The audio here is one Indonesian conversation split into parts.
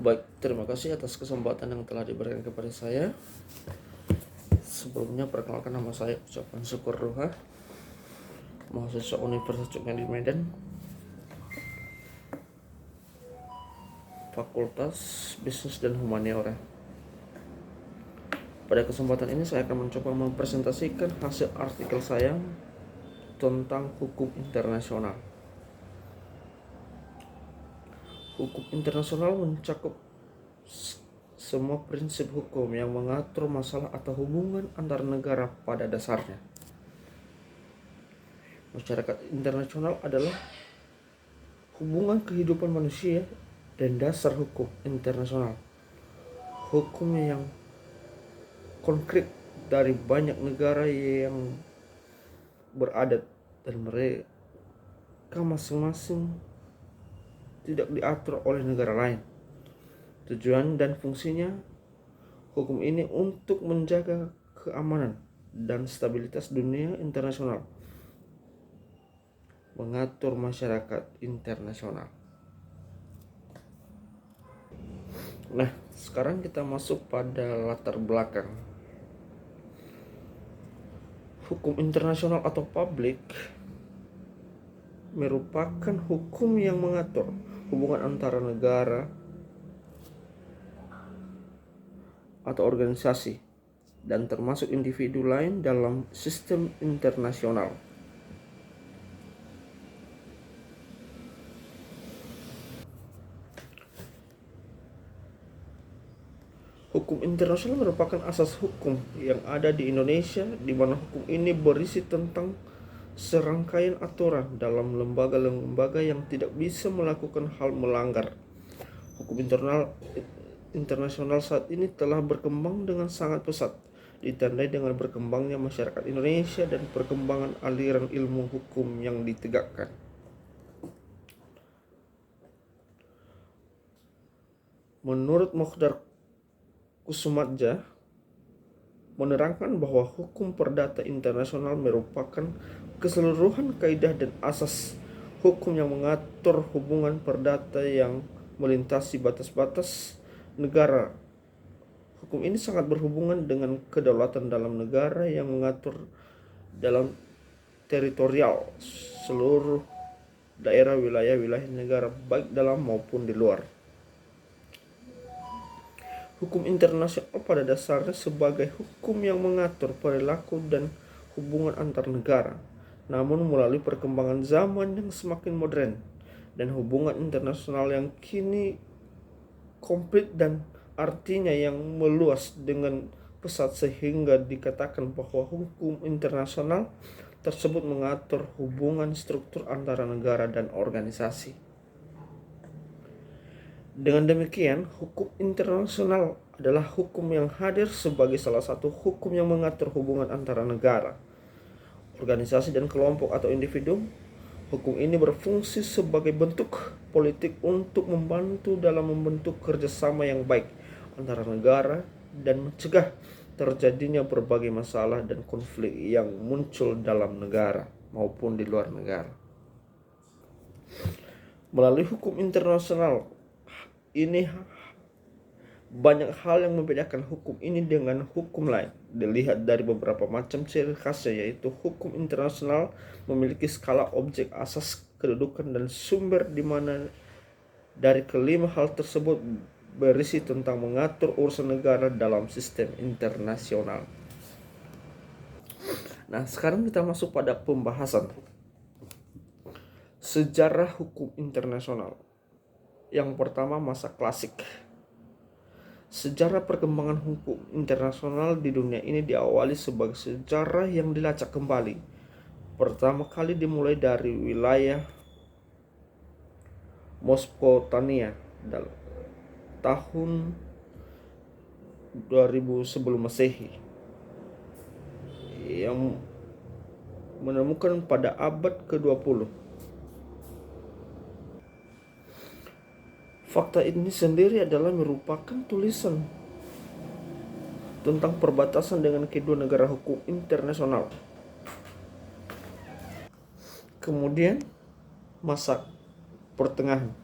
Baik, terima kasih atas kesempatan yang telah diberikan kepada saya. Sebelumnya perkenalkan, nama saya ucapan Syukur Ruha, mahasiswa Universitas Cuknya di Medan, Fakultas Bisnis dan Humaniora. Pada kesempatan ini saya akan mencoba mempresentasikan hasil artikel saya tentang hukum internasional. Hukum internasional mencakup semua prinsip hukum yang mengatur masalah atau hubungan antar negara pada dasarnya. Masyarakat internasional adalah hubungan kehidupan manusia dan dasar hukum internasional. Hukum yang konkret dari banyak negara yang beradat dan mereka masing-masing tidak diatur oleh negara lain. Tujuan dan fungsinya hukum ini untuk menjaga keamanan dan stabilitas dunia internasional, mengatur masyarakat internasional. Nah, sekarang kita masuk pada latar belakang. Hukum internasional atau publik merupakan hukum yang mengatur hubungan antara negara atau organisasi dan termasuk individu lain dalam sistem internasional. Hukum internasional merupakan asas hukum yang ada di Indonesia, di mana hukum ini berisi tentang serangkaian aturan dalam lembaga-lembaga yang tidak bisa melakukan hal melanggar. Hukum internasional saat ini telah berkembang dengan sangat pesat, ditandai dengan berkembangnya masyarakat Indonesia dan perkembangan aliran ilmu hukum yang ditegakkan. Menurut Mokhtar Kusumadja menerangkan bahwa hukum perdata internasional merupakan keseluruhan kaidah dan asas hukum yang mengatur hubungan perdata yang melintasi batas-batas negara. Hukum ini sangat berhubungan dengan kedaulatan dalam negara yang mengatur dalam teritorial seluruh daerah wilayah-wilayah negara, baik dalam maupun di luar. Hukum internasional pada dasarnya sebagai hukum yang mengatur perilaku dan hubungan antar negara. Namun melalui perkembangan zaman yang semakin modern dan hubungan internasional yang kini komplit dan artinya yang meluas dengan pesat, sehingga dikatakan bahwa hukum internasional tersebut mengatur hubungan struktur antara negara dan organisasi. Dengan demikian, hukum internasional adalah hukum yang hadir sebagai salah satu hukum yang mengatur hubungan antara negara, organisasi dan kelompok atau individu. Hukum ini berfungsi sebagai bentuk politik untuk membantu dalam membentuk kerjasama yang baik antara negara dan mencegah terjadinya berbagai masalah dan konflik yang muncul dalam negara maupun di luar negara. Melalui hukum internasional ini banyak hal yang membedakan hukum ini dengan hukum lain. Dilihat dari beberapa macam ciri khasnya, yaitu hukum internasional memiliki skala objek, asas, kedudukan, dan sumber, di mana dari kelima hal tersebut berisi tentang mengatur urusan negara dalam sistem internasional. Nah, sekarang kita masuk pada pembahasan sejarah hukum internasional. Yang pertama, masa klasik. Sejarah perkembangan hukum internasional di dunia ini diawali sebagai sejarah yang dilacak kembali. Pertama kali dimulai dari wilayah Mesopotamia dalam tahun 2000 sebelum Masehi, yang menemukan pada abad ke-20. Fakta ini sendiri adalah merupakan tulisan tentang perbatasan dengan kedua negara hukum internasional. Kemudian, masa pertengahan.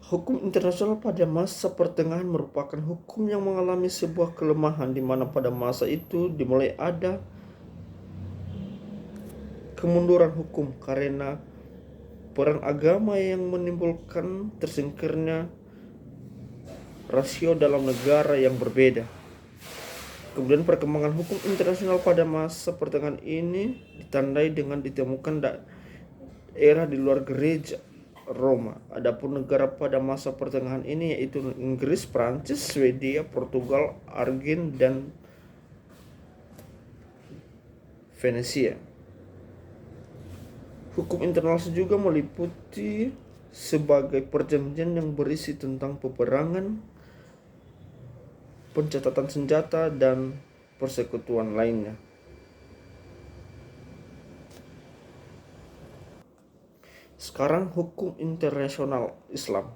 Hukum internasional pada masa pertengahan merupakan hukum yang mengalami sebuah kelemahan, di mana pada masa itu dimulai ada kemunduran hukum karena peran agama yang menimbulkan tersingkirnya rasio dalam negara yang berbeda. Kemudian perkembangan hukum internasional pada masa pertengahan ini ditandai dengan ditemukan daerah di luar gereja Roma. Adapun negara pada masa pertengahan ini yaitu Inggris, Prancis, Swedia, Portugal, Argen, dan Venesia. Hukum internal juga meliputi sebagai perjanjian yang berisi tentang peperangan, pencatatan senjata, dan persekutuan lainnya. Sekarang hukum internasional Islam.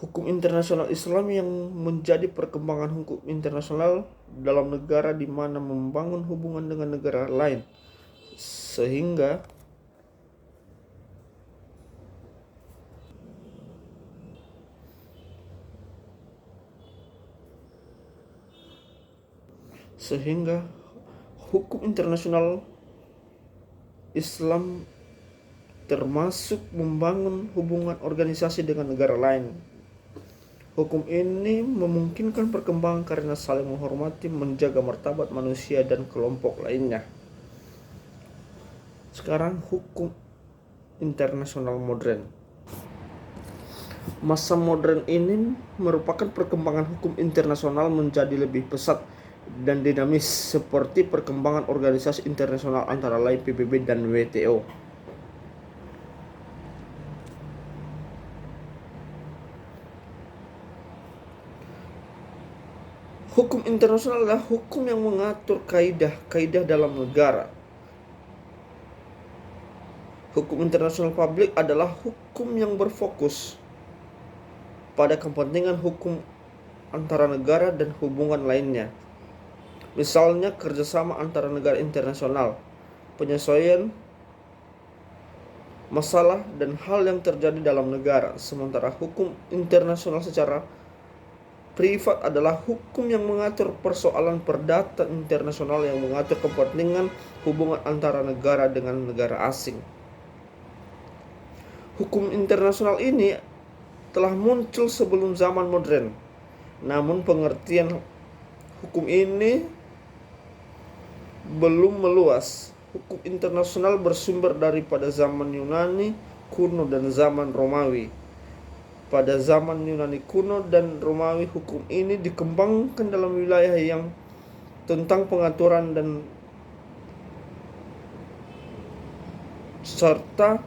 Hukum internasional Islam yang menjadi perkembangan hukum internasional dalam negara di mana membangun hubungan dengan negara lain sehingga hukum internasional Islam termasuk membangun hubungan organisasi dengan negara lain. Hukum ini memungkinkan perkembangan karena saling menghormati, menjaga martabat manusia dan kelompok lainnya. Sekarang hukum internasional modern. Masa modern ini merupakan perkembangan hukum internasional menjadi lebih pesat dan dinamis seperti perkembangan organisasi internasional antara lain PBB dan WTO. Hukum internasional adalah hukum yang mengatur kaidah-kaidah dalam negara. Hukum internasional publik adalah hukum yang berfokus pada kepentingan hukum antara negara dan hubungan lainnya. Misalnya kerjasama antara negara internasional, penyesuaian masalah dan hal yang terjadi dalam negara. Sementara hukum internasional secara privat adalah hukum yang mengatur persoalan perdata internasional yang mengatur kepentingan hubungan antara negara dengan negara asing. Hukum internasional ini telah muncul sebelum zaman modern. Namun pengertian hukum ini belum meluas. Hukum internasional bersumber daripada zaman Yunani kuno dan zaman Romawi. Pada zaman Yunani kuno dan Romawi, hukum ini dikembangkan dalam wilayah yang tentang pengaturan dan serta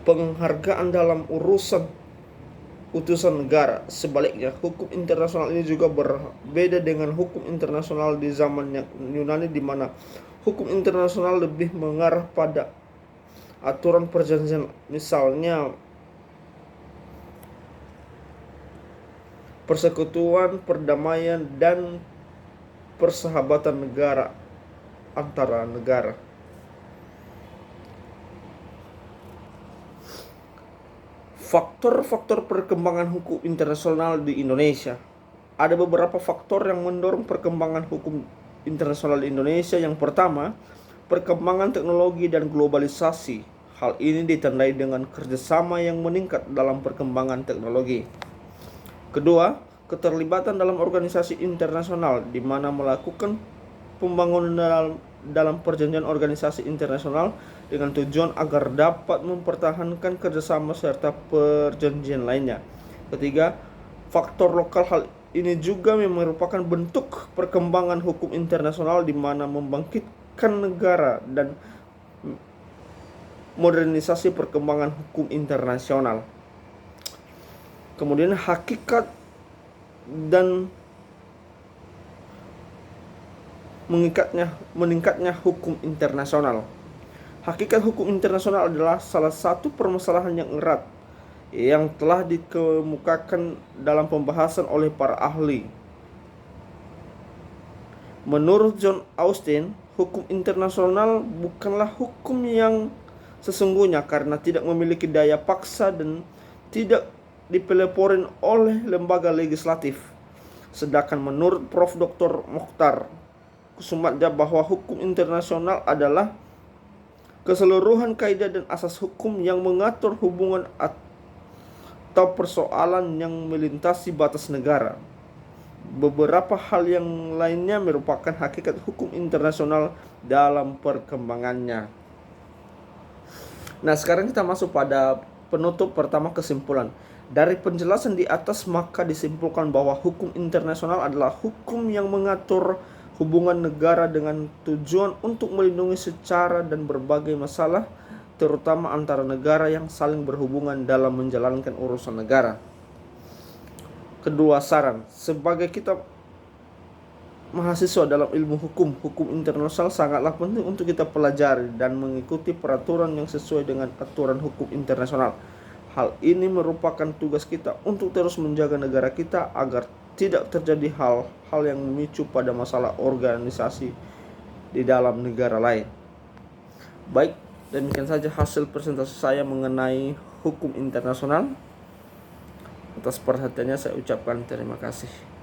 penghargaan dalam urusan utusan negara. Sebaliknya, hukum internasional ini juga berbeda dengan hukum internasional di zaman Yunani, di mana hukum internasional lebih mengarah pada aturan perjanjian, misalnya persekutuan, perdamaian, dan persahabatan negara antara negara. Faktor-faktor perkembangan hukum internasional di Indonesia. Ada beberapa faktor yang mendorong perkembangan hukum internasional di Indonesia. Yang pertama, perkembangan teknologi dan globalisasi. Hal ini ditandai dengan kerjasama yang meningkat dalam perkembangan teknologi. Kedua, keterlibatan dalam organisasi internasional, di mana melakukan pembangunan dalam perjanjian organisasi internasional dengan tujuan agar dapat mempertahankan kerjasama serta perjanjian lainnya. Ketiga, faktor lokal. Hal ini juga merupakan bentuk perkembangan hukum internasional, di mana membangkitkan negara dan modernisasi perkembangan hukum internasional. Kemudian hakikat dan meningkatnya hukum internasional. Hakikat hukum internasional adalah salah satu permasalahan yang erat yang telah dikemukakan dalam pembahasan oleh para ahli. Menurut John Austin, hukum internasional bukanlah hukum yang sesungguhnya karena tidak memiliki daya paksa dan tidak dipeleporin oleh lembaga legislatif. Sedangkan menurut Prof. Dr. Mokhtar Kusumadja bahwa hukum internasional adalah keseluruhan kaidah dan asas hukum yang mengatur hubungan atau persoalan yang melintasi batas negara. Beberapa hal yang lainnya merupakan hakikat hukum internasional dalam perkembangannya. Nah, sekarang kita masuk pada penutup pertama, kesimpulan. Dari penjelasan di atas maka disimpulkan bahwa hukum internasional adalah hukum yang mengatur hubungan negara dengan tujuan untuk melindungi secara dan berbagai masalah, terutama antara negara yang saling berhubungan dalam menjalankan urusan negara. Kedua, saran. Sebagai kita mahasiswa dalam ilmu hukum, hukum internasional sangatlah penting untuk kita pelajari dan mengikuti peraturan yang sesuai dengan aturan hukum internasional. Hal ini merupakan tugas kita untuk terus menjaga negara kita agar tidak terjadi hal-hal yang memicu pada masalah organisasi di dalam negara lain. Baik, demikian saja hasil presentasi saya mengenai hukum internasional. Atas perhatiannya saya ucapkan terima kasih.